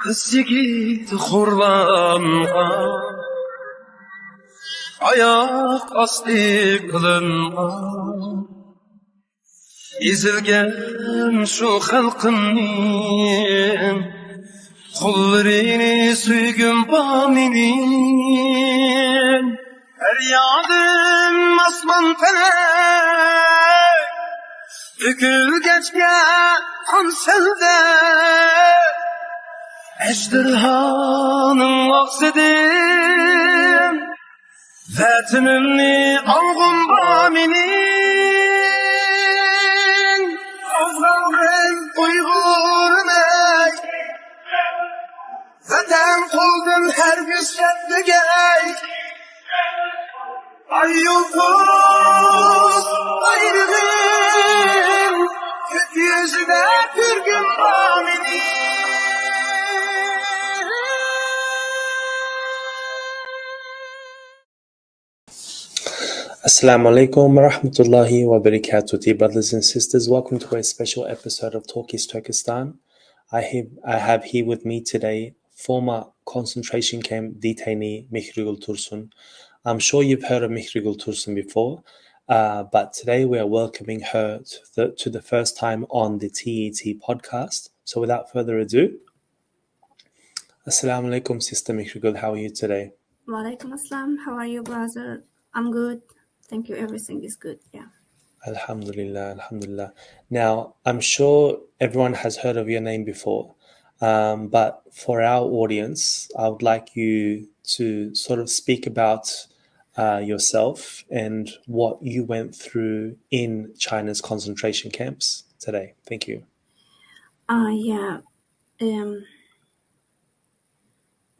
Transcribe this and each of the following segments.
Kız yigit xurlanğan, ayak asti qılınğan, ezilgen şu xalqımın, qullarını süygün baminin, feryadım asman felek, dökülgeçke hamselde, ejderhanın vaqsidim, vatanimni alğım baminin, Azaldım Uygur'nay, vatan qıldım her güçlükdegey, ay yıldız ayrılım, gökyüzüne pürgün baminin. Assalamu alaikum wa rahmatullahi wa barakatuh. Dear brothers and sisters, welcome to a special episode of Talk East Turkestan. I have here with me today former concentration camp detainee Mihrigul Tursun. I'm sure you've heard of Mihrigul Tursun before, but today we are welcoming her to the first time on the TET podcast. So without further ado, Assalamu alaikum, Sister Mihrigul. How are you today? Wa alaikum assalam. How are you, brother? I'm good. Thank you. Everything is good. Yeah. Alhamdulillah, Alhamdulillah. Now, I'm sure everyone has heard of your name before, but for our audience, I would like you to sort of speak about yourself and what you went through in China's concentration camps today. Thank you. Yeah.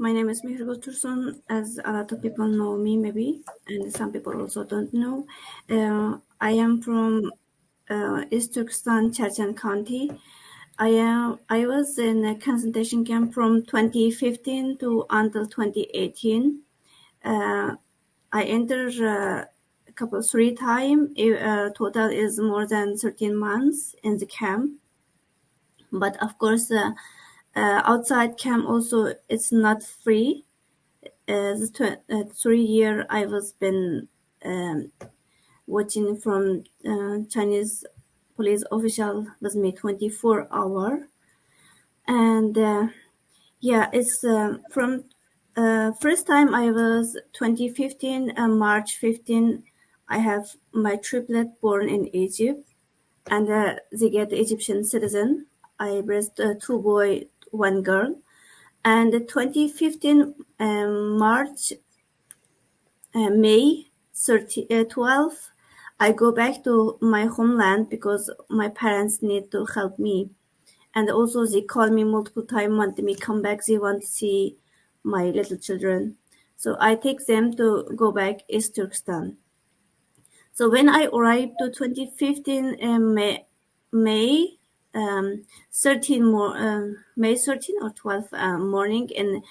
My name is Mihrigul Tursun, as a lot of people know me, maybe, and some people also don't know. I am from East Turkestan, Chechen County. I was in a concentration camp from 2015 to until 2018. I entered three times. Total is more than 13 months in the camp. But of course, outside camp also it's not free. The 3 year I was been watching from Chinese police official with me 24 hour, and yeah, it's from first time I was 2015 March 15. I have my triplet born in Egypt, and they get Egyptian citizen. I raised two boy, one girl. And 2015 March, May 12, I go back to my homeland because my parents need to help me. And also they call me multiple times, want me come back. They want to see my little children. So I take them to go back East Turkestan. So when I arrived to 2015 May 13 May 13 or 12 morning in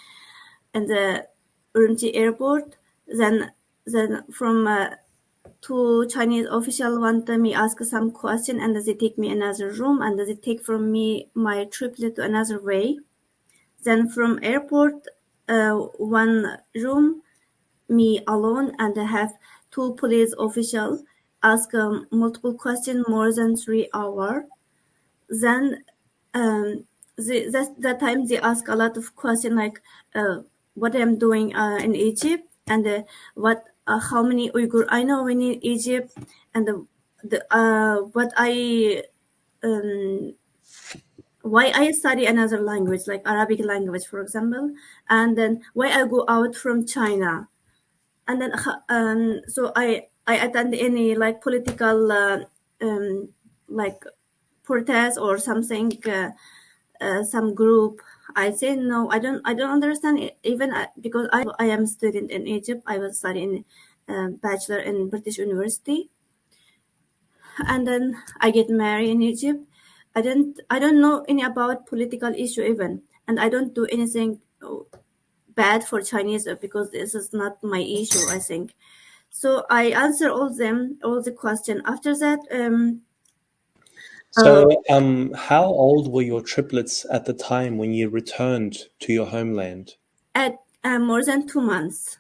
the Urumqi airport, then from two Chinese official wanted me ask some question, and they take me another room, and they take from me my triplet to another way. Then from airport, one room, me alone, and I have two police officials ask multiple questions more than 3 hours. Then that time they ask a lot of questions like what I'm doing in Egypt, and how many Uyghur I know in Egypt, and why I study another language like Arabic language, for example, and then why I go out from China, and then so I attend any like political like protest or something, some group. I say no, I don't understand it, even because I am student in Egypt. I was studying bachelor in British University, and then I get married in Egypt. I don't know any about political issue even, and I don't do anything bad for Chinese because this is not my issue, I think. So I answer all the question. After that, Uh, So, how old were your triplets at the time when you returned to your homeland? at more than 2 months.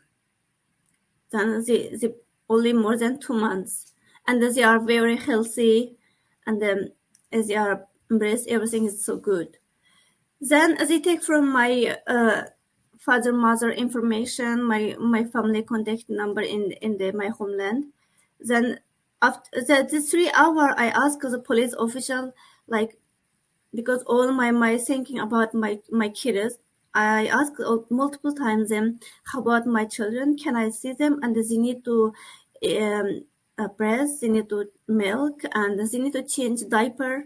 Then they only more than 2 months, and they are very healthy, and as they are embraced, everything is so good. Then they take from my father, mother information, my family contact number in my homeland. Then after the 3 hour, I ask the police official, like, because all my thinking about my kids, I ask multiple times them, how about my children, can I see them, and they need to breast, they need to milk, and they need to change diaper.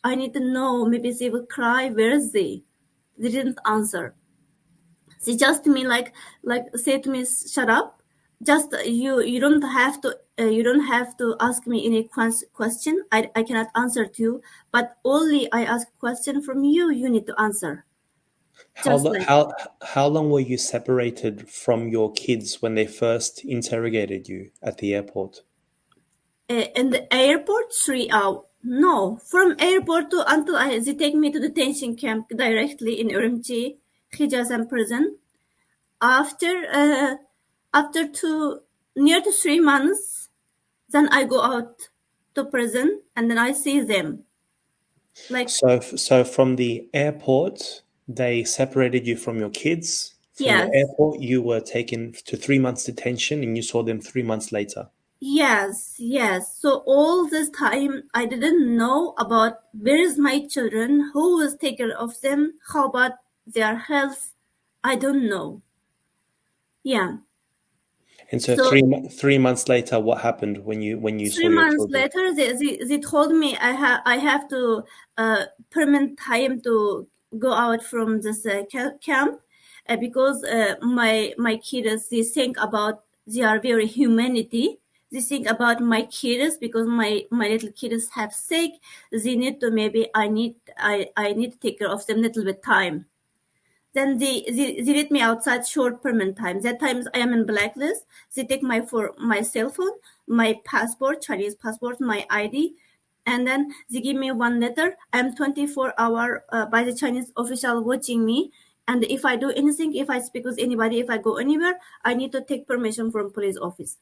I need to know, maybe they will cry, where is they didn't answer. They just me like say to me, shut up, just you don't have to you don't have to ask me any question. I cannot answer to you, but only I ask question from you, you need to answer, How just lo- like. how how long were you separated from your kids when they first interrogated you at the airport? In the airport, 3 hours. No, from airport to until they take me to detention camp directly in Urumqi, Hijaz prison. After after 2 near to 3 months, then I go out to prison and then I see them. Like, So from the airport, they separated you from your kids. From the yes, airport, you were taken to 3 months detention, and you saw them 3 months later. yes, yes. So all this time I didn't know about where is my children, who was taken of them, how about their health. I don't know. Yeah. And so So 3 months later, what happened when you saw three your months children? later, they told me I have to permanent time to go out from this camp, because my kids, they think about, they are very humanity. They think about my kids, because my little kids have sick. They need to, maybe I need to take care of them little bit time. Then they let me outside short permanent time. That times I am in blacklist. They take my cell phone, my passport, Chinese passport, my ID, and then they give me one letter. I'm 24 hour by the Chinese official watching me. And if I do anything, if I speak with anybody, if I go anywhere, I need to take permission from police office.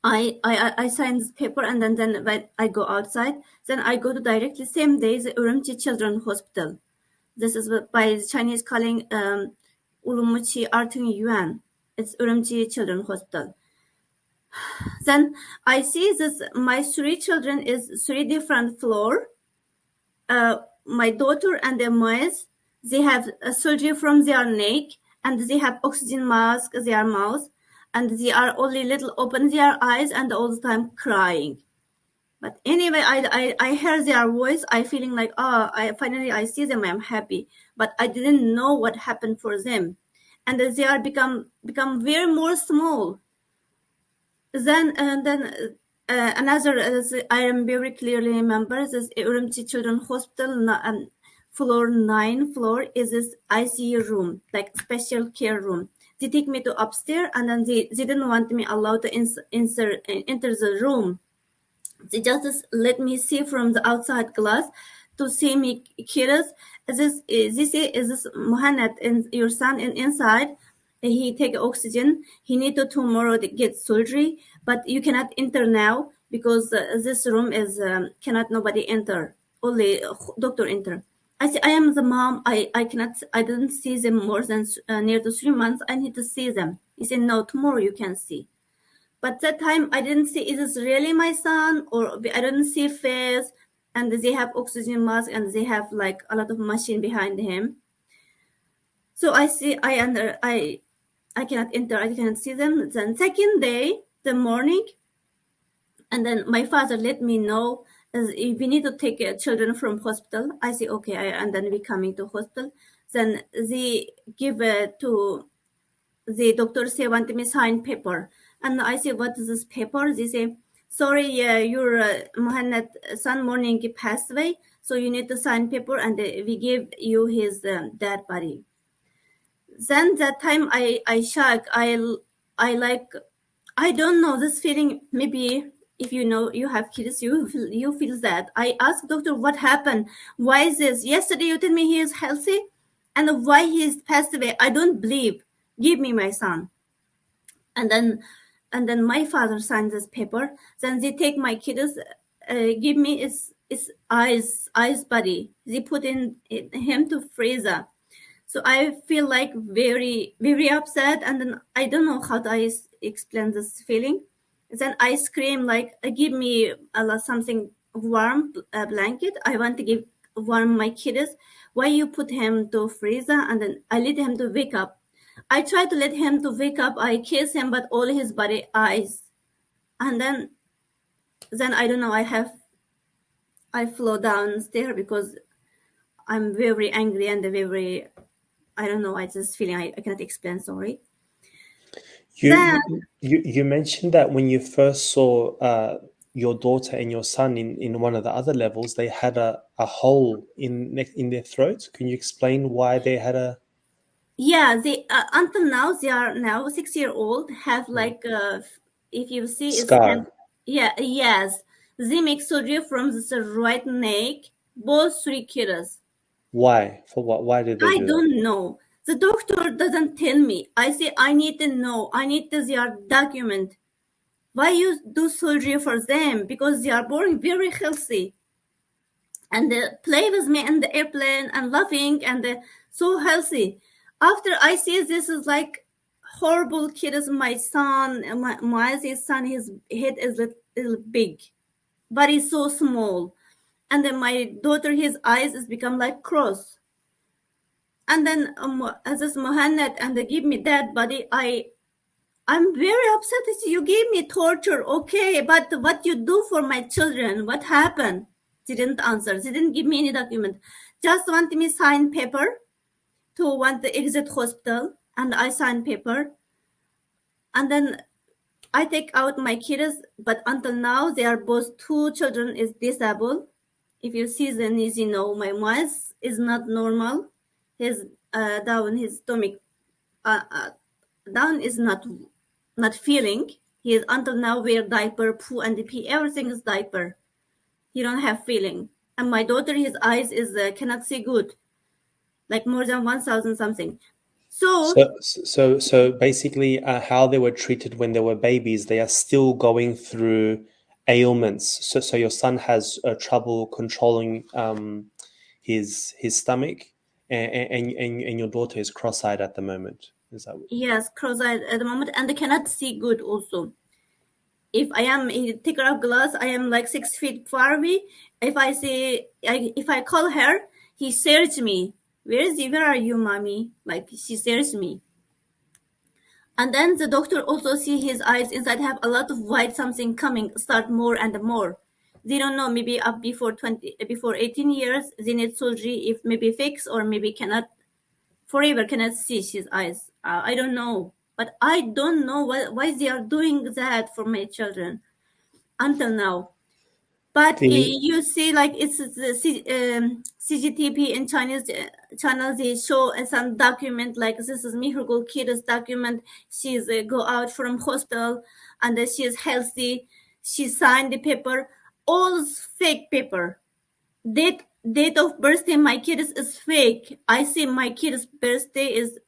I sign this paper, and then when I go outside, then I go to directly same day the Urumqi Children's Hospital. This is what by the Chinese calling Urumqi Arting Yuan. It's Urumqi Children's Hospital. Then I see this, my three children is three different floor. My daughter and their mothers, they have a surgery from their neck, and they have oxygen mask their mouth, and they are only little open their eyes and all the time crying. But anyway, I hear their voice. I feeling like, oh, I see them. I'm happy. But I didn't know what happened for them, and they are become very more small. Then another, I am very clearly remember this Urumqi Children's Hospital, floor 9 is this ICU room, like special care room. They take me to upstairs, and then they didn't want me allowed to enter the room. They just let me see from the outside glass to see me kids. This Mohammed, and your son inside. He take oxygen. He need to tomorrow to get surgery, but you cannot enter now because this room is cannot nobody enter. Only doctor enter. I say, I am the mom. I cannot. I didn't see them more than near to 3 months. I need to see them. He said, no, tomorrow you can see. But that time I didn't see, is this really my son, or I didn't see face, and they have oxygen mask and they have like a lot of machine behind him. So I see, I cannot enter, I cannot see them. Then second day, the morning, and then my father let me know, if we need to take children from hospital. I say okay, and then we coming to hospital. Then they give to the doctor say want me sign paper, and I say what is this paper? They say sorry, your Mohammed son morning passed away, so you need to sign paper, and we give you his dead body. Then that time I shock, I like, I don't know, this feeling, maybe if you know you have kids, you feel that. I asked doctor what happened. Why is this? Yesterday you tell me he is healthy, and why he is passed away? I don't believe. Give me my son. And then my father signed this paper. Then they take my kids, give me his eyes body. They put in him to freezer. So I feel like very very upset, and then I don't know how to explain this feeling. Then I scream like, give me something warm, a blanket. I want to give warm my kids. Why you put him to freezer? And then I let him to wake up. I try to let him to wake up. I kiss him, but all his body eyes. And then I don't know. I flow downstairs because I'm very angry and very, I don't know. I just feeling I cannot explain. Sorry. You Then you mentioned that when you first saw your daughter and your son in one of the other levels, they had a hole in their throats. Can you explain why they had a yeah, they until now they are now 6 year old have like if you see is scar? yeah, yes, they make surgery from the right neck, both three kids. Why? For what? Why did they I do that? don't know. The doctor doesn't tell me. I say I need to know. I need to their document. Why you do surgery for them? Because they are born very healthy and play with me in the airplane and laughing and so healthy. After I see this is like horrible kid is my son, my son, his head is little big, but he's so small. And then my daughter, his eyes is become like cross. And then as this Mohanad and they give me that body, I'm very upset. I say, you gave me torture, okay, but what you do for my children? What happened? They didn't answer. They didn't give me any document. Just want me sign paper to want the exit hospital, and I sign paper. And then I take out my kids, but until now they are both two children is disabled. If you see the knees, you know my voice is not normal. His down his stomach uh, uh, down is not feeling. He is until now wear diaper, poo and pee. Everything is diaper. He don't have feeling. And my daughter, his eyes is cannot see good, like more than 1,000 something. So So basically, how they were treated when they were babies, they are still going through ailments. So your son has trouble controlling his stomach, and your daughter is cross-eyed at the moment. Is that yes, cross-eyed at the moment, and they cannot see good also. If I am a taker of glass, I am like 6 feet far away. If I say, if I call her, he search me. Where are you, mommy? Like she search me. And then the doctor also see his eyes inside have a lot of white something coming, start more and more. They don't know, maybe up before 20, before 18 years, they need surgery if maybe fix or maybe cannot, forever cannot see his eyes. I don't know. But I don't know why they are doing that for my children until now. But the you see, like it's the CGTP in Chinese channels. They show some document like this is Mihrigul Tursun document. She's go out from hospital and she is healthy. She signed the paper. All is fake paper. Date of birthday my kids is fake. I see my kid's birthday is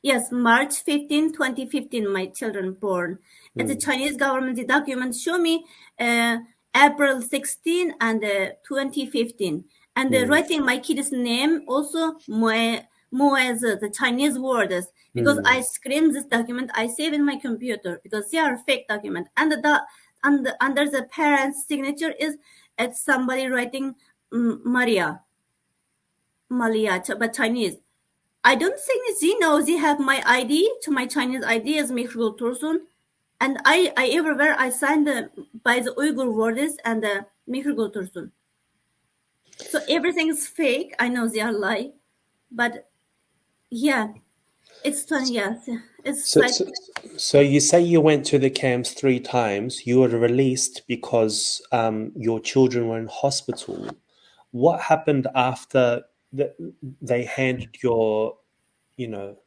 Yes, March 15, 2015, my children born. It's a Chinese government. The documents show me uh, April 16 and 2015. And writing my kid's name also Moez, the Chinese words. Because I screen this document, I save in my computer because they are fake document. And under the parent's signature is it's somebody writing Malia, but Chinese. I don't think they know they have my ID. To my Chinese ID is Mihrigul Tursun. And I everywhere I signed by the Uyghur words and the Mihrigul Tursun. So everything's fake. I know they are lie, but yeah, it's 20 years. It's so, like so so you say you went to the camps 3 times. You were released because your children were in hospital. What happened after they handed your, you know,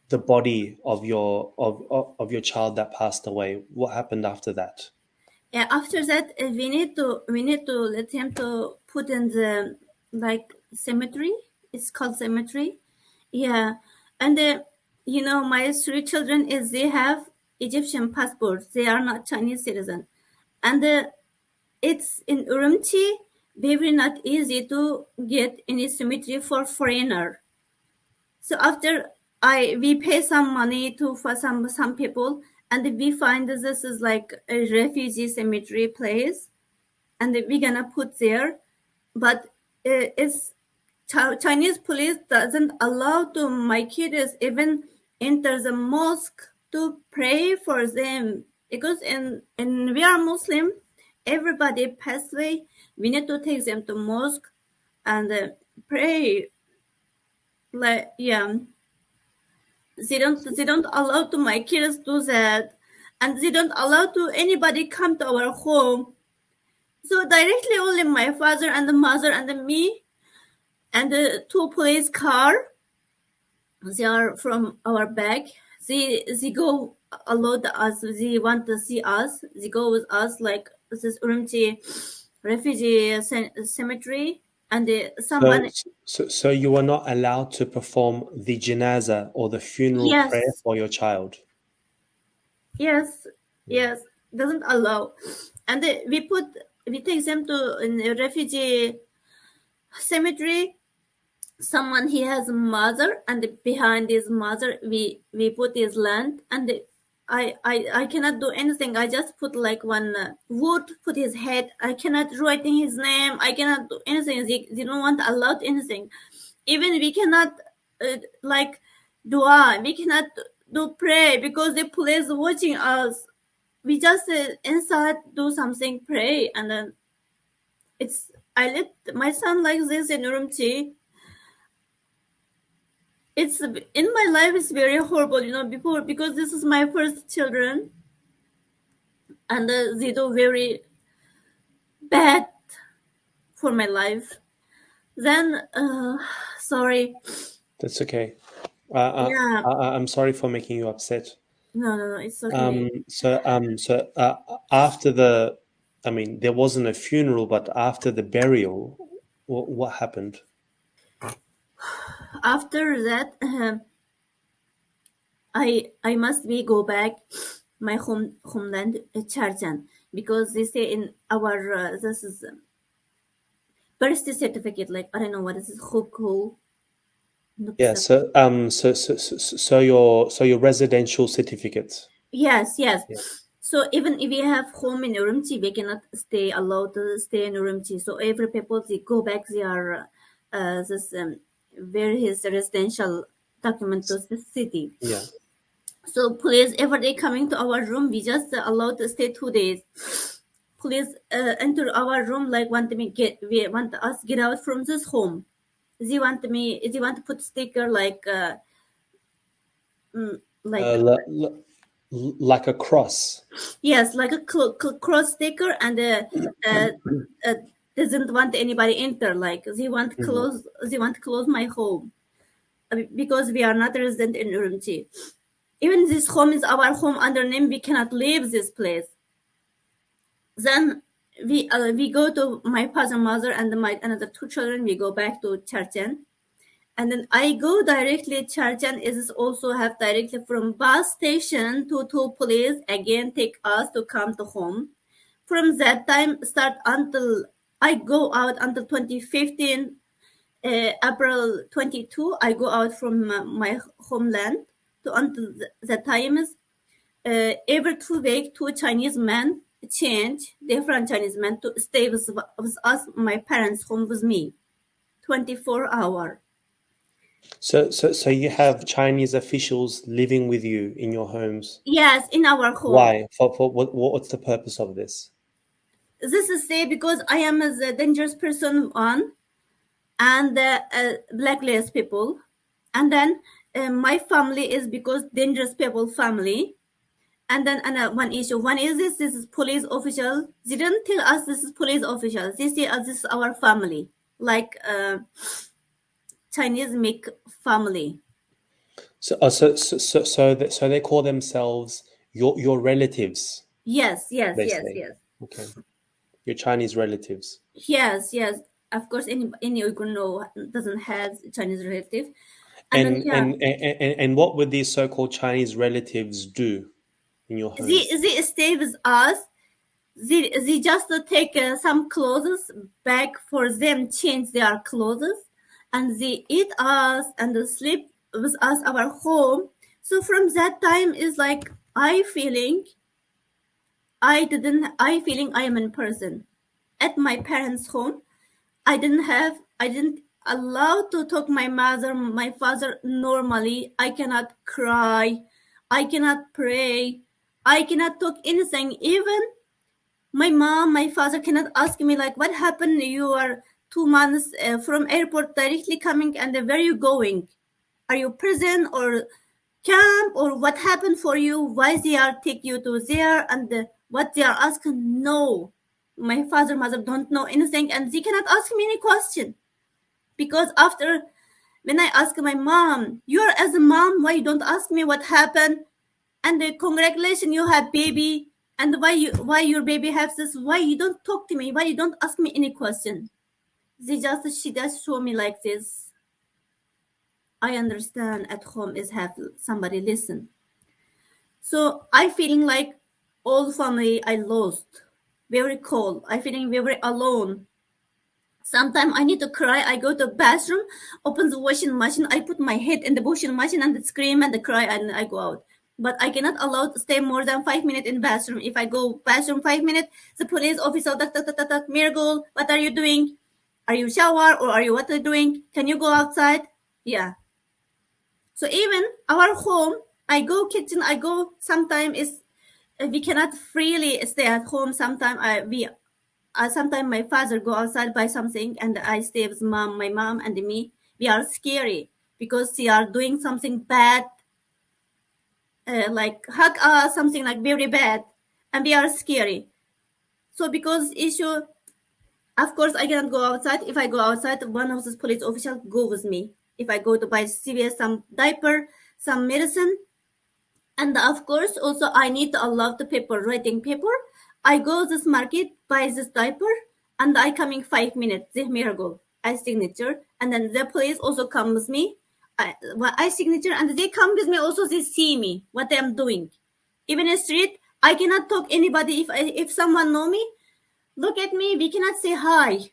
the body of your child that passed away? What happened after that? Yeah, after that, we need to let him to put in the like cemetery. It's called cemetery. Yeah, and my three children is they have Egyptian passports. They are not Chinese citizen, and it's in Urumqi. Very not easy to get any cemetery for foreigner. So after we pay some money to for some people, and we find that this is like a refugee cemetery place, and we're gonna put there, but it's Chinese police doesn't allow to my kids even enter the mosque to pray for them because in we are Muslim, everybody pass away. We need to take them to mosque and pray. Like yeah, they don't allow to my kids do that, and they don't allow to anybody come to our home. So directly only my father and the mother and me and the two police car. They are from our back. They go allowed us. They want to see us. They go with us like this Urumqi refugee cemetery, and So, someone. so you were not allowed to perform the janaza or the funeral prayer Yes, for your child. yes, yes. Doesn't allow, and we take them to in a refugee cemetery. Someone he has a mother, and behind his mother we put his land, and I cannot do anything. I just put like one wood, put his head. I cannot writing his name. I cannot do anything. They don't want allowed anything. Even we cannot like dua. We cannot do pray because the police watching us. We just inside do something pray, and then it's I let my son like this in Urumqi. It's in my life is very horrible, before because this is my first children, and they do very bad for my life. Then sorry. That's okay. Yeah, I'm sorry for making you upset. no, it's okay. After I mean, there wasn't a funeral, but after the burial, what happened? After that, I must be go back my homeland, Charjan, because they say in our this is birth certificate, like I don't know what is it, Huku. Yeah. So your residential certificate. Yes, yes. Yeah. So even if we have home in Urumqi, we cannot stay allowed to stay in Urumqi. So every people they go back, they are this where his residential document to the city. Yeah. So police every day coming to our room, we just allowed to stay 2 days. Police enter our room like we want us get out from this home. They want to put sticker like like Like a cross. yes, like a cross sticker, and uh, uh, doesn't want anybody enter. Like Mhm. they want close my home because we are not resident in Urumqi. Even this home is our home under name. We cannot leave this place. Then we go to my father, mother, and my another two children. We go back to Charchen, and then I go directly. Charchen is also have directly from bus station to police again take us to come to home. From that time start until I go out until 2015, April 22, I go out from my homeland to until the time is every 2 weeks, two Chinese men change, different Chinese men to stay with us, my parents' home with me, 24 hour. So you have Chinese officials living with you in your homes. Yes, in our home. Why? For what's the purpose of this? This is say because I am as a dangerous person one, and blacklist people, and then my family is because dangerous people family, and then another one issue. One is this is police official. They didn't tell us this is police official. They say us this is our family, like Chinese make family. So they call themselves your relatives. Yes, yes, They yes, say, yes, okay, your Chinese relatives. yes, yes. Of course, any Uyghur no doesn't have Chinese relative, and then And yeah, and and, and what would these so-called Chinese relatives do in your home? they stay with us. They just take some clothes back for them, change their clothes, and they eat us and sleep with us our home. So from that time is like I feeling I am in person at my parents' home. I didn't allow to talk my mother, my father normally. I cannot cry. I cannot pray. I cannot talk anything. Even my mom, my father cannot ask me like, what happened? You are 2 months from airport directly coming, and where are you going? Are you prison or camp, or what happened for you? Why they are take you to there, and what they are asking? No, my father, mother don't know anything, and they cannot ask me any question because after when I ask my mom, you are as a mom, why you don't ask me what happened? And congratulations, you have baby, and why your baby has this? Why you don't talk to me? Why you don't ask me any question? She just show me like this. I understand at home is have somebody listen. So I feeling like all family I lost. Very cold. I feeling very alone. Sometimes I need to cry. I go to bathroom, open the washing machine. I put my head in the washing machine and scream and cry, and I go out. But I cannot allow to stay more than 5 minutes in bathroom. If I go bathroom 5 minutes, the police officer, Mihrigul, what are you doing? Are you shower or are you what are you doing? Can you go outside? Yeah. So even our home, I go kitchen. I go. Sometimes is we cannot freely stay at home. Sometimes sometimes my father go outside buy something, and I stay with my mom and me. We are scary because they are doing something bad, like hug us, something like very bad, and we are scary. So because issue, of course, I cannot go outside. If I go outside, one of the police officials go with me. If I go to buy CVS some diaper, some medicine, and of course, also I need a lot of paper, writing paper. I go this market, buy this diaper, and I coming 5 minutes. The miracle, I signature, and then the police also come with me. I signature, and they come with me. Also, they see me what I am doing. Even in street, I cannot talk anybody. If someone know me, look at me. We cannot say hi.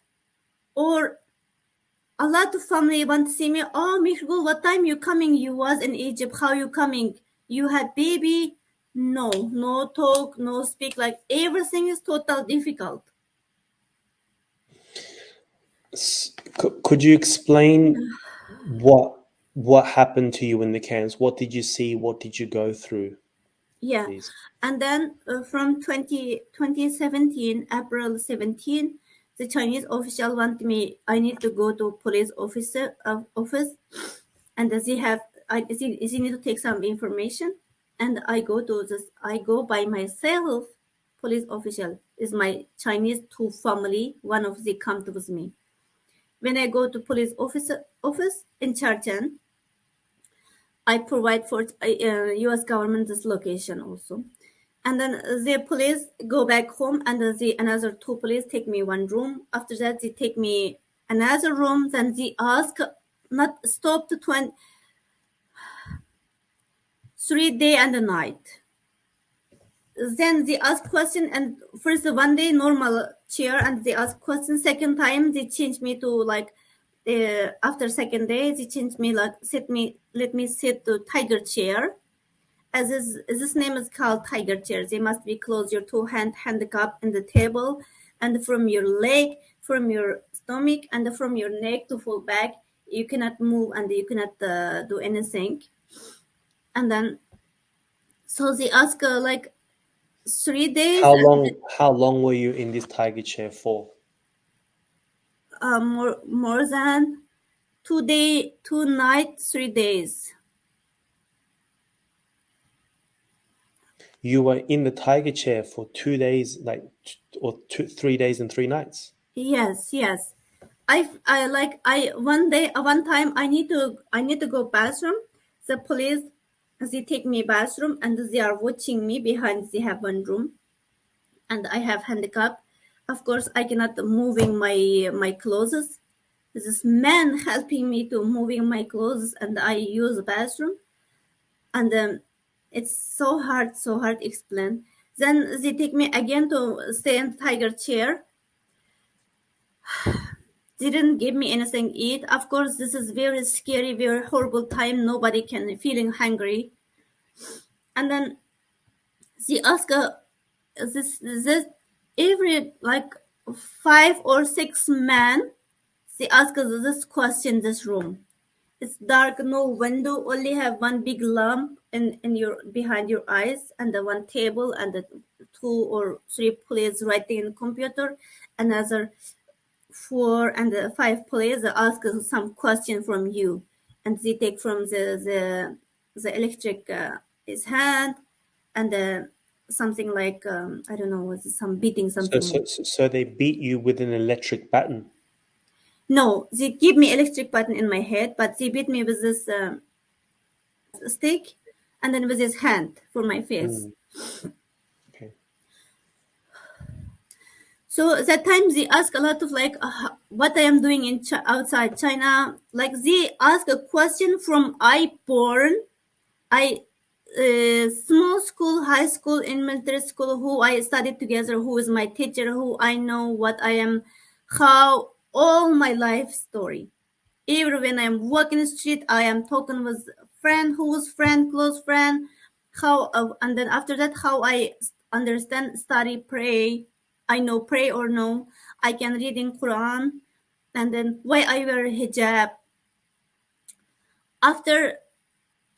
Or a lot of family want to see me. Oh, Mihrigul, what time you coming? You was in Egypt. How you coming? You had baby? No, no talk, no speak. Like everything is total difficult. Could you explain what happened to you in the camps? What did you see? What did you go through, Yeah, please? and then from 2017, April 17, the Chinese official want me. I need to go to police officer office, and they need to take some information, and I go by myself. Police official is my Chinese two family. One of them come to with me. When I go to police office in Charjan, I provide for U.S. government this location also. And then the police go back home, and the another two police take me one room. After that, they take me another room. Then they ask not stop to 3 day and a night. Then they ask question, and first one day normal chair, and they ask question. Second time they change me to like after second day they change me like let me sit to tiger chair. As this name is called tiger chair. They must be close your two handicap in the table, and from your leg, from your stomach, and from your neck to fall back. You cannot move and you cannot do anything. And then so they ask like 3 days and How long were you in this tiger chair for? more than 2 day, 2 night, 3 days. You were in the tiger chair for 2 days, or 3 days and 3 nights. Yes, yes. I like I one day one time I need to go bathroom. The police, they take me bathroom and they are watching me behind. They have one room, and I have handicap. Of course, I cannot moving my clothes. This man helping me to moving my clothes, and I use the bathroom, and it's so hard to explain. Then they take me again to stay in tiger chair. They didn't give me anything to eat. Of course, this is very scary, very horrible time. Nobody can feeling hungry. And then they ask this every like 5 or 6 men. They ask us this question. This room. It's dark, no window. Only have one big lamp in your behind your eyes, and the one table, and the 2 or 3 plates writing in the computer. Another 4 and 5 players ask some question from you, and they take from the electric his hand, and something like I don't know, was it some beating So, something so, like. so they beat you with an electric baton. No, they give me electric button in my head, but they beat me with this stick, and then with his hand for my face. Okay. So that time they ask a lot of like what I am doing in outside China. Like they ask a question from I born, I small school, high school, in military school, who I studied together, who is my teacher, who I know what I am, how all my life story. Even when I'm walking the street, I am talking with friend, who's friend, close friend, how, and then after that, how I understand, study, pray. I know pray or no. I can read in Quran, and then why I wear hijab. After,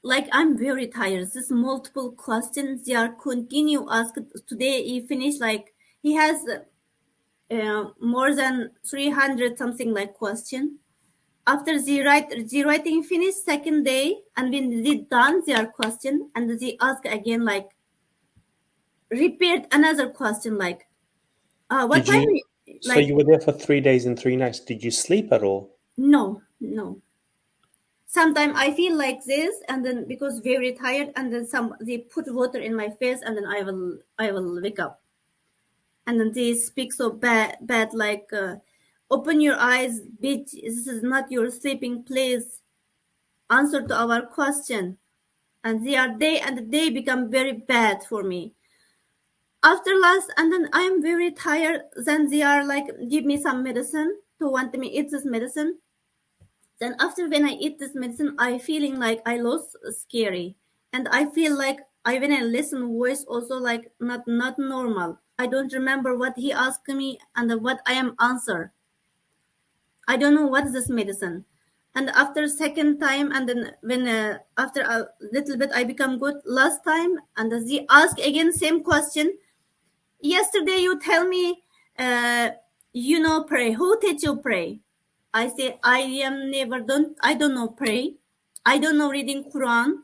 like, I'm very tired. This multiple questions they are continue asked. Today he finished like he has more than 300 something like question. After the writing finished second day, and when they done their question, and they ask again like repeat another question like what Did time you? So like you were there for 3 days and 3 nights. Did you sleep at all? no. Sometimes I feel like this, and then because very tired, and then some they put water in my face, and then I will wake up, and then they speak so bad like open your eyes, bitch. This is not your sleeping place. Answer to our question. And they are day and day become very bad for me. After last, and then I am very tired. Then they are like give me some medicine to want me eat this medicine. Then after when I eat this medicine, I feeling like I lost scary, and I feel like I when I listen voice also like not normal. I don't remember what he asked me and what I am answer. I don't know what is this medicine. And after second time, and then when after a little bit I become good last time, and they ask again same question. Yesterday you tell me, uh, pray. Who teach you pray? I say I am never don't. I don't know pray. I don't know reading Quran.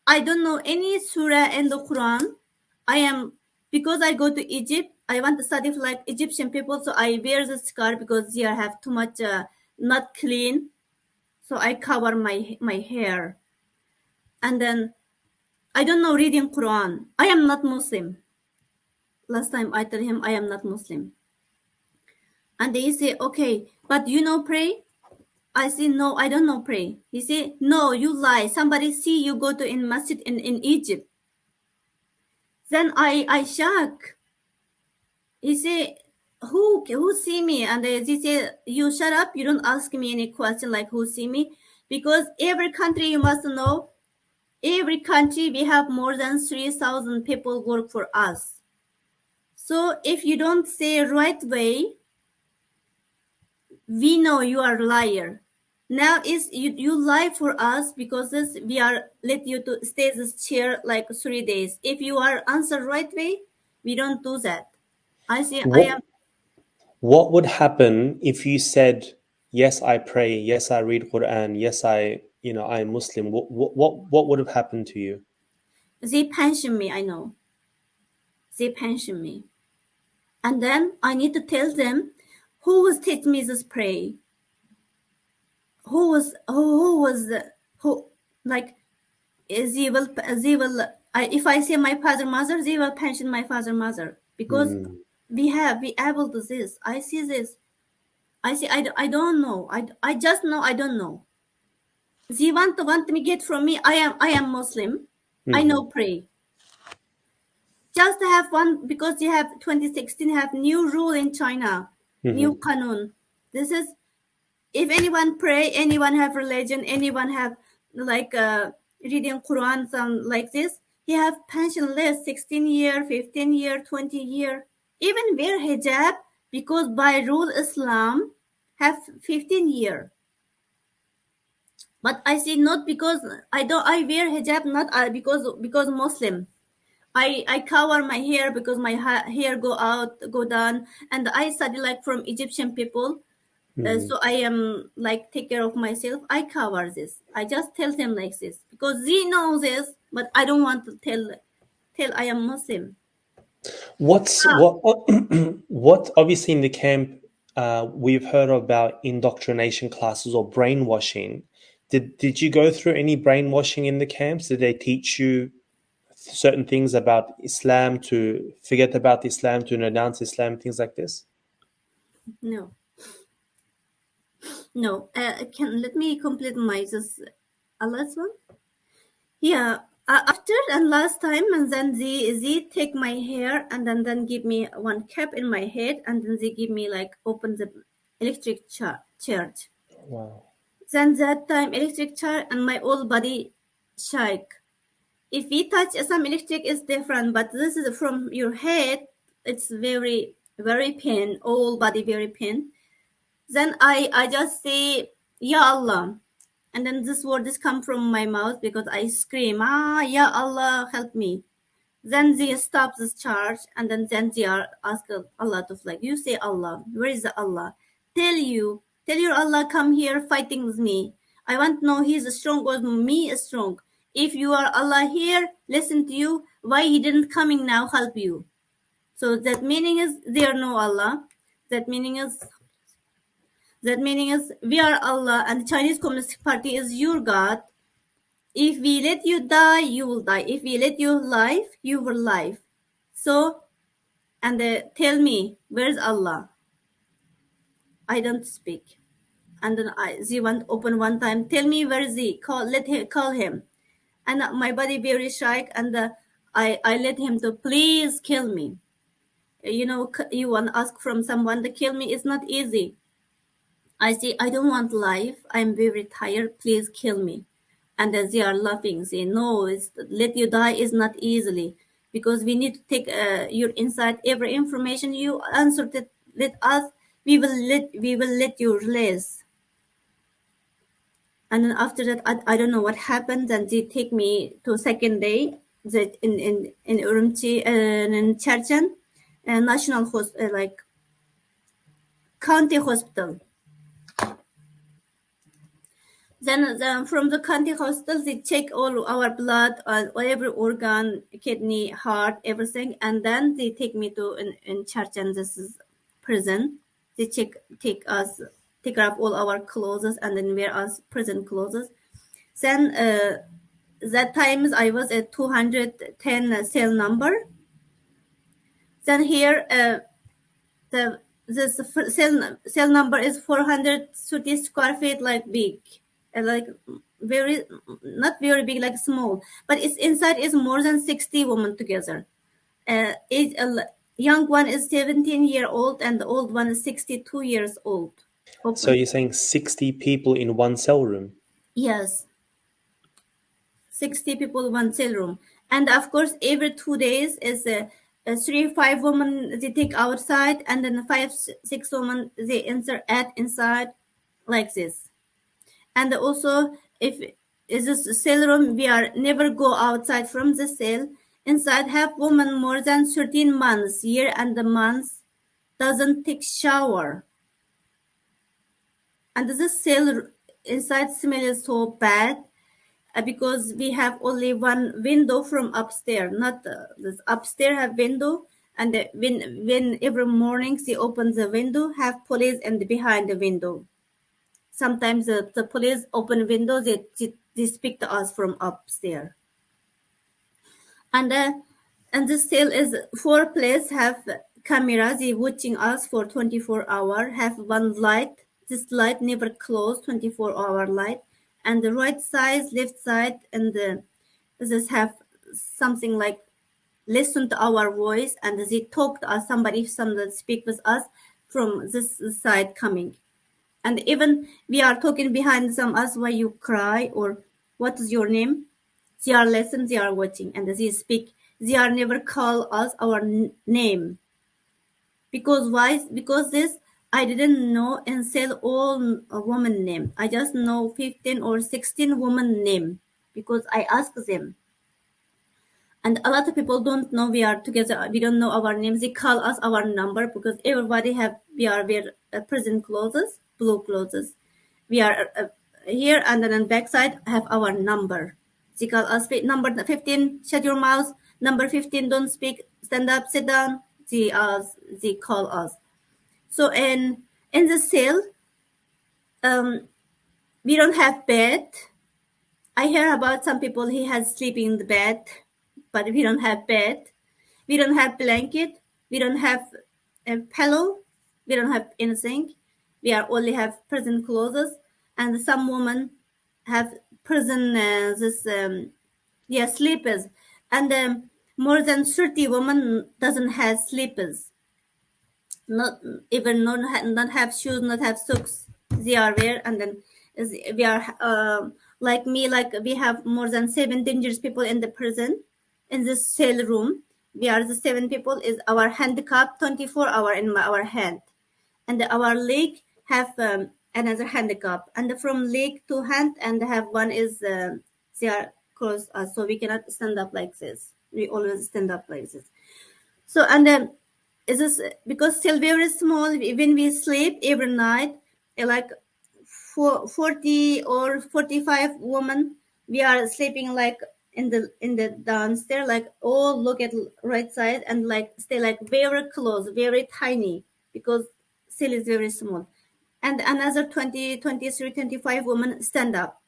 I don't know any surah in the Quran. I am because I go to Egypt. I want to study like Egyptian people, so I wear the scarf because they have too much not clean. So I cover my hair, and then I don't know reading Quran. I am not Muslim. Last time I tell him I am not Muslim, and they say okay, but you know pray. I say no, I don't know pray. He say no, you lie. Somebody see you go to in masjid in Egypt. Then I shock. He say who see me, and they say you shut up. You don't ask me any question like who see me, because every country you must know. Every country we have more than 3,000 people work for us. So if you don't say right way, we know you are liar. Now is you lie for us because this we are let you to stay this chair like 3 days. If you are answer right way, we don't do that. I say I am. What would happen if you said, "Yes, I pray. Yes, I read Quran. Yes, I'm Muslim." What would have happened to you? They pension me. I know they pension me, and then I need to tell them who was teach me this pray. Who was who like If I say my father mother, they will pension my father mother, because we able to this. I see this. I see. I don't know. I just know. I don't know. They want me get from me. I am Muslim. I know pray. Just have one, because they have 2016 have new rule in China, new kanun. This is, if anyone pray, anyone have religion, anyone have like reading Quran, some like this, he have pension less 16 year, 15 year, 20 year. Even wear hijab, because by rule Islam have 15 year. But I see not because I wear hijab, not because Muslim. I cover my hair because my hair go down, and I study like from Egyptian people. So I am like take care of myself. I cover this. I just tell them like this because they know this, but I don't want to tell I am Muslim. What's what? What? Obviously, in the camp, we've heard about indoctrination classes or brainwashing. Did you go through any brainwashing in the camps? Did they teach you certain things about Islam, to forget about Islam, to renounce Islam, things like this? No, no. Can let me complete my this last one. Yeah. After and last time, and then they take my hair, and then give me one cap in my head, and then they give me like open the electric charge. Wow. Then that time electric charge and my whole body shake. If we touch some electric, is different, but this is from your head. It's very very pain, whole body very pain. Then I just say Ya Allah, and then this word is come from my mouth because I scream Ya Allah, help me. Then they stop this charge, and then they are ask a lot of like, you say Allah, where is the Allah? Tell your Allah come here fighting with me. I want to know he's strong or me is strong. If you are Allah here, listen to you. Why he didn't coming now help you? So that meaning is there no Allah. That meaning is we are Allah, and the Chinese Communist Party is your God. If we let you die, you will die. If we let you live, you will live. So, and tell me, where's Allah? I don't speak. And then they want open one time. Tell me where is he? Call him. And my body very shy. And I let him to please kill me. You want to ask from someone to kill me. It's not easy. I say, I don't want life. I'm very tired. Please kill me. And then they are laughing. Say, no, let you die is not easily, because we need to take your inside every information you answered it. Let us. We will let you release. And then after that, I don't know what happened. And they take me to second day that in Urumqi in Cherchen, national like county hospital. Then from the county hospital, they check all our blood, every organ, kidney, heart, everything, and then they take me to in church, and this is prison. They take us, take off all our clothes, and then wear us prison clothes. Then that times I was at 210 cell number. Then here the this cell number is 430 square feet, like big, like very not very big, like small, but it's inside is more than 60 women together. Young one is 17-year old, and the old one is 62 years old. So Open. you're saying 60 people in one cell room? Yes, 60 people, one cell room. And of course every 2 days is 3 5 women they take outside, and then 5 6 women they insert add inside, like this. And also, if is this cell room, we are never go outside from the cell. Inside have woman more than 13 months, year and the months, doesn't take shower. And the cell inside smell is so bad, because we have only one window from upstairs. Not this upstairs have window, and when every morning they open the window, have police and behind the window. Sometimes the police open windows, they they speak to us from upstairs. And the cell is 4 place have cameras. They watching us for 24 hour. Have one light. This light never close. 24-hour light. And the right side, left side, and this have something like listen to our voice, and they talk to us. Somebody speak with us from this side coming. And even we are talking behind some us, why you cry, or what is your name. They are listening, they are watching, and they speak. They are never call us our name. Because why? Because this I didn't know and sell all a woman name. I just know 15 or 16 woman name because I asked them. And a lot of people don't know we are together. We don't know our names. They call us our number because everybody we are wear prison clothes, blue clothes. We are here, and then on backside have our number. They call us number 15. Shut your mouth. Number 15. Don't speak. Stand up. Sit down. They call us. So in the cell, we don't have bed. I hear about some people he has sleeping in the bed, but we don't have bed. We don't have blanket. We don't have a pillow. We don't have anything. We are only have prison clothes, and some women have prison sleepers, and more than 30 women doesn't have sleepers. Not even not have shoes, not have socks. They are wear, and then we are like me, like we have more than 7 dangerous people in the prison in this cell room. We are the 7 people is our handicap 24-hour in our hand, and our leg have another handicap, and from leg to hand, and have one is they are cross us, so we cannot stand up like this. We always stand up like this. So and then is this because still very small. When we sleep every night, like 40 or 45 women, we are sleeping like in the downstairs, like all look at right side, and like stay like very close, very tiny, because cell is very small. And another 20, 23, 25 women stand up,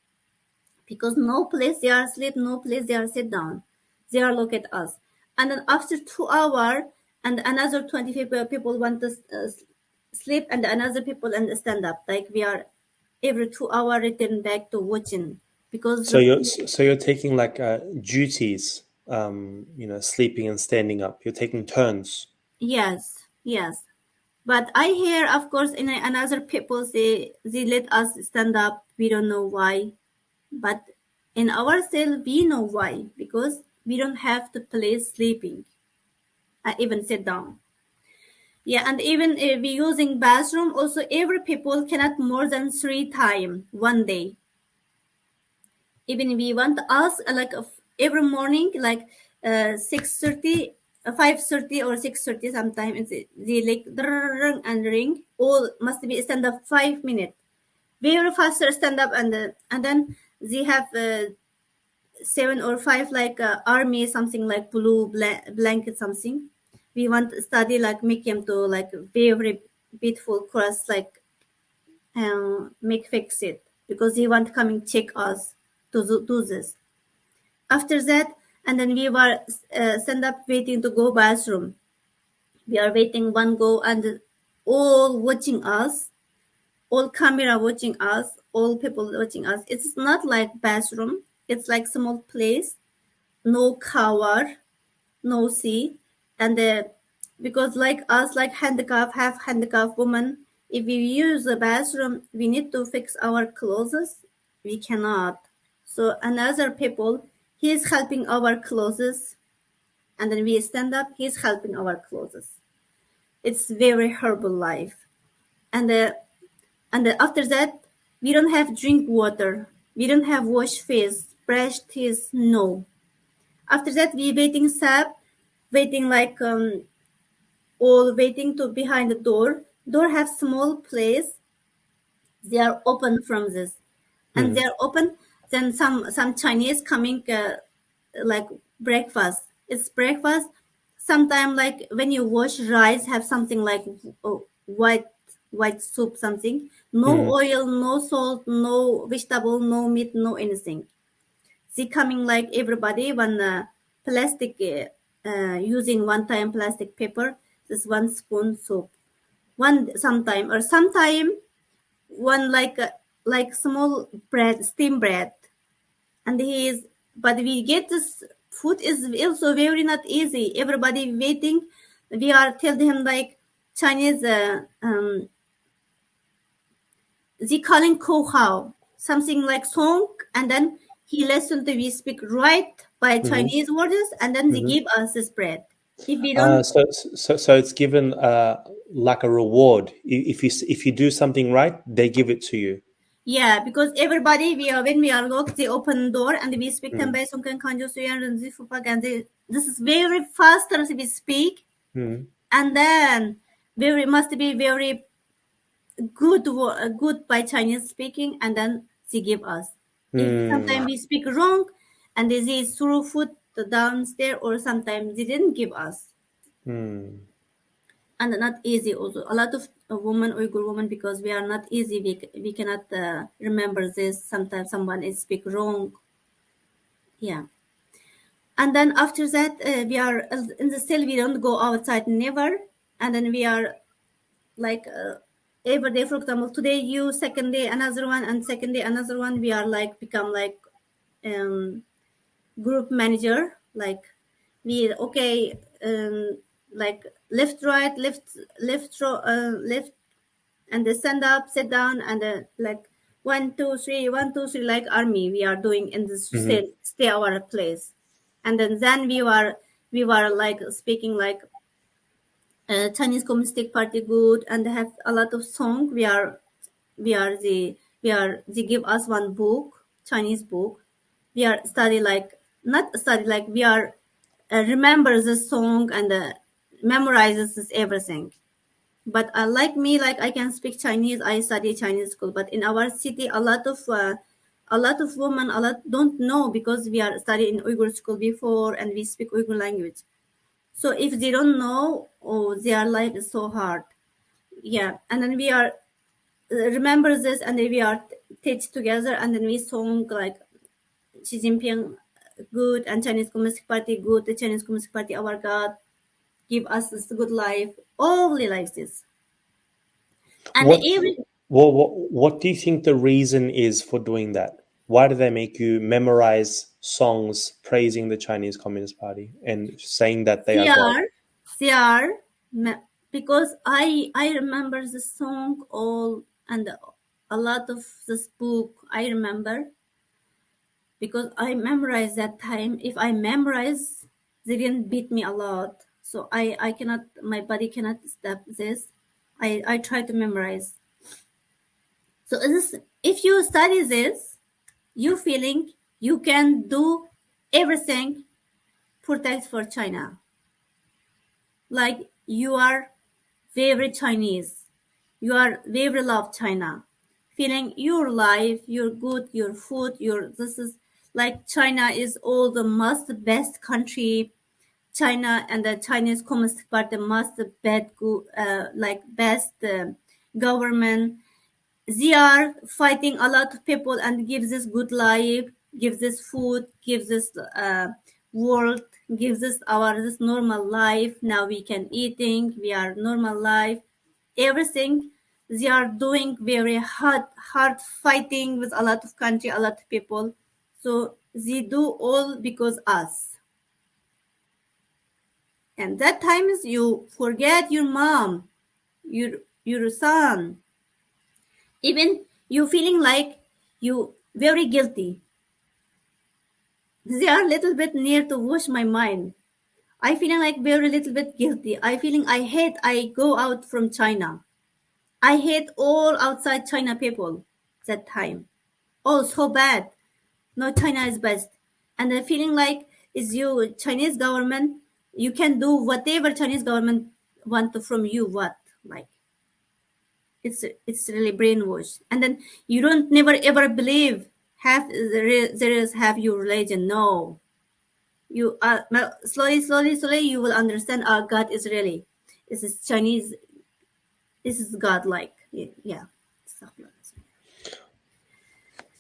because no place they are sleep, no place they are sit down. They are look at us. And then after 2 hours, and another 20 people want to sleep, and another people and stand up. Like we are every 2 hours return back to watching, because So you're taking like duties, sleeping and standing up. You're taking turns. yes, yes. But I hear, of course, in another people they let us stand up. We don't know why, but in our cell we know why, because we don't have to play sleeping. I even sit down. Yeah, and even if we using bathroom, also every people cannot more than 3 times one day. Even we want to ask like every morning, like 6:30, 5:30 or 6:30. Sometimes they like and ring. All must be stand up 5 minutes. Very faster stand up, and then they have 7 or 5 like army something like blue blanket something. We want to study like make him to like very beautiful cross like make fix it, because he want coming check us to do this. After that, and then we were stand up waiting to go bathroom. We are waiting one go, and all watching us, all camera watching us, all people watching us. It's not like bathroom. It's like small place, no cover, no see, and because like us, like handicap, have handicap woman, if we use the bathroom, we need to fix our clothes. We cannot. So another people, he is helping our clothes, and then we stand up. He's helping our clothes. It's very horrible life, and after that, we don't have drink water. We don't have wash face, brush teeth. No. After that, we waiting sap, waiting like all waiting to behind the door. Door have small place. They are open from this, and they are open. Then some Chinese coming like breakfast. It's breakfast. Sometime like when you wash rice, have something like white white soup something. No oil, no salt, no vegetable, no meat, no anything. they coming like everybody one plastic using one time plastic paper, this one spoon soup, one sometime or sometime one like small bread, steam bread, and he is. But we get this food is also very not easy. Everybody waiting. We are tell him like Chinese. They calling Kohao, something like song, and then he listened to we speak right by Mm-hmm. Chinese words, and then they Mm-hmm. give us this bread. If we don't, So it's given like a reward. If you do something right, they give it to you. yeah, because everybody we are when we are locked, they open door and we speak them Mm. by Songkan Kanjo Suyan and Zifupak, and this is very fast as we speak, Mm. and then very must be very good by Chinese speaking, and then they give us. If sometimes Mm. we speak wrong, and they throw food downstairs, or sometimes they didn't give us, Mm. and not easy also. A lot of women, Uyghur women, because we are not easy, we cannot remember this. Sometimes someone is speak wrong, yeah. And then after that, we are in the cell. We don't go outside never, and then we are like every day. For example, today you, second day another one, and second day another one. We are like become like um, group manager. Like we okay, like left right left, and they stand up, sit down, and like 1 2 3 1 2 3, like army. We are doing in this Mm-hmm. stay our place, and then we were like speaking like Chinese Communist Party good, and they have a lot of song. We are they give us one book, Chinese book. We are study like not study like we are remember the song and memorizes this everything. But like me, like I can speak Chinese. I study Chinese school, but in our city, a lot of women a lot don't know because we are studying Uyghur school before and we speak Uyghur language. So if they don't know, oh, their life is so hard. Yeah, and then we are remember this, and then we are teach together, and then we song like Xi Jinping good and Chinese Communist Party good. The Chinese Communist Party, our God, give us this good life, only like this. And What, every what do you think the reason is for doing that? Why do they make you memorize songs praising the Chinese Communist Party and saying that they are they God? are they are because I remember the song all and a lot of this book I remember because I memorized that time. If I memorize, they didn't beat me a lot. So I cannot, my body cannot stop this. I try to memorize. So this, if you study this, you feeling you can do everything protect for China. Like you are very Chinese. You are very love China. Feeling your life, your good, your food, your this is like China is all the most best country. China and the Chinese Communist Party most like best government. They are fighting a lot of people and gives this good life, gives this food, gives this world, gives us our this normal life. Now we can eating, we are normal life, everything. They are doing very hard fighting with a lot of country, a lot of people. So they do all because us. And that times you forget your mom, your son, even you feeling like you very guilty. They are little bit near to wash my mind. I feeling like very little bit guilty. I feeling I hate I go out from China. I hate all outside China people that time. Oh, so bad. No, China is best. And the feeling like is you Chinese government, you can do whatever Chinese government want to from you. What like it's really brainwashed. And then you don't never ever believe have there is have your religion. No, you slowly you will understand our God is really this is Chinese. This is God like yeah. Stuff like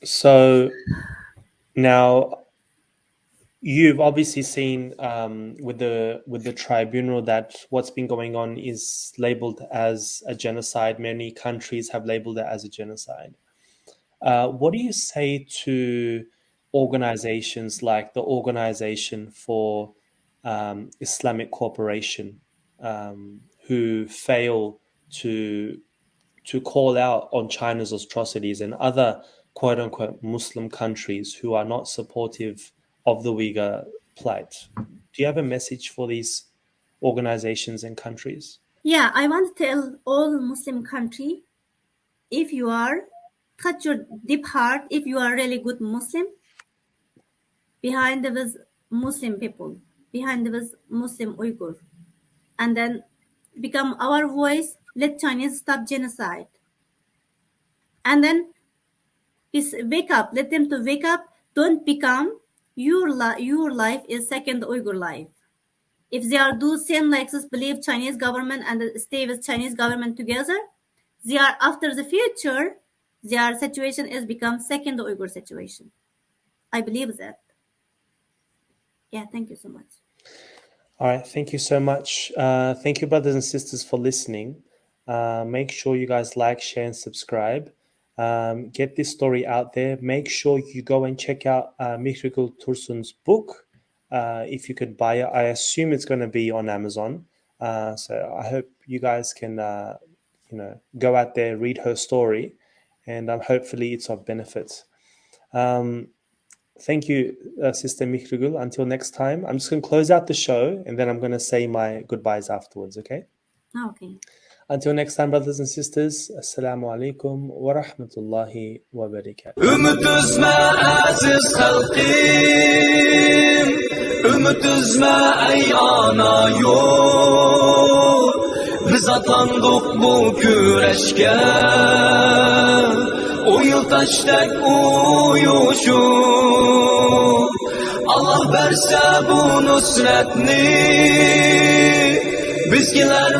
that. So now, you've obviously seen with the tribunal that what's been going on is labeled as a genocide. Many countries have labeled it as a genocide. What do you say to organizations like the Organization for Islamic Cooperation, who fail to call out on China's atrocities, and other quote unquote Muslim countries who are not supportive of the Uyghur plight? Do you have a message for these organizations and countries? Yeah, I want to tell all Muslim country, if you are, touch your deep heart, if you are really good Muslim, behind was Muslim people, behind was Muslim Uyghur, and then become our voice, let Chinese stop genocide. And then wake up, let them to wake up, don't become your life is second Uyghur life. If they are do same like this, believe Chinese government and stay with Chinese government together, they are after the future, their situation is become second Uyghur situation. I believe that. Yeah, thank you so much. All right, thank you so much. Thank you, brothers and sisters, for listening. Make sure you guys like, share, and subscribe. Get this story out there. Make sure you go and check out Mihrigul Tursun's book. If you could buy it, I assume it's going to be on Amazon. So I hope you guys can, go out there, read her story, and hopefully it's of benefit. Thank you, Sister Mihrigul. Until next time, I'm just going to close out the show, and then I'm going to say my goodbyes afterwards, okay? Okay. Until next time, brothers and sisters, Assalamu alaikum wa rahmatullahi wa barakatuh. Ümit üzme aziz halkım, ümit üzme ey ana yol. Biz atandık bu güreşke, o yıl taştak uyuşup. Allah verse bu nusretni, bizgiler